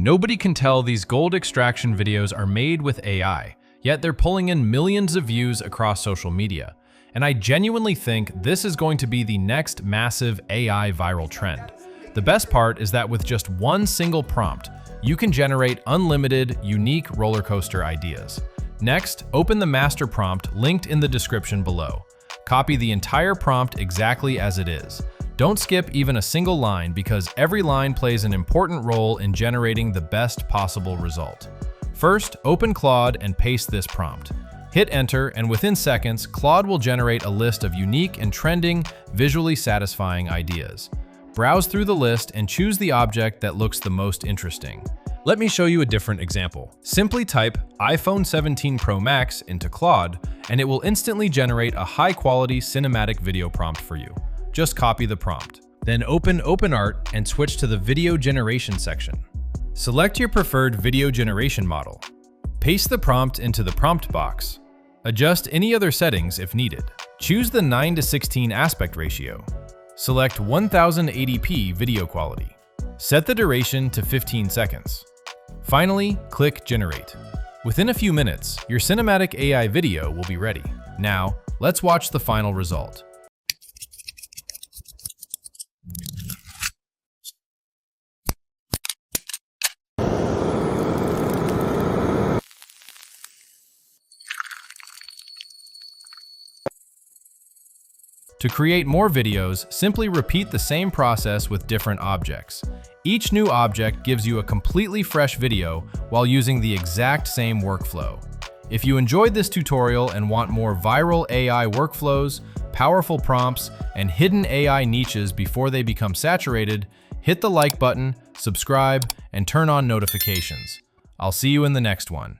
Nobody can tell these gold extraction videos are made with AI, yet they're pulling in millions of views across social media. And I genuinely think this is going to be the next massive AI viral trend. The best part is that with just one single prompt, you can generate unlimited, unique roller coaster ideas. Next, open the master prompt linked in the description below. Copy the entire prompt exactly as it is. Don't skip even a single line because every line plays an important role in generating the best possible result. First, open Claude and paste this prompt. Hit enter, and within seconds, Claude will generate a list of unique and trending, visually satisfying ideas. Browse through the list and choose the object that looks the most interesting. Let me show you a different example. Simply type iPhone 17 Pro Max into Claude, and it will instantly generate a high-quality cinematic video prompt for you. Just copy the prompt. Then open OpenArt and switch to the video generation section. Select your preferred video generation model. Paste the prompt into the prompt box. Adjust any other settings if needed. Choose the 9:16 aspect ratio. Select 1080p video quality. Set the duration to 15 seconds. Finally, click Generate. Within a few minutes, your cinematic AI video will be ready. Now, let's watch the final result. To create more videos, simply repeat the same process with different objects. Each new object gives you a completely fresh video while using the exact same workflow. If you enjoyed this tutorial and want more viral AI workflows, powerful prompts, and hidden AI niches before they become saturated, hit the like button, subscribe, and turn on notifications. I'll see you in the next one.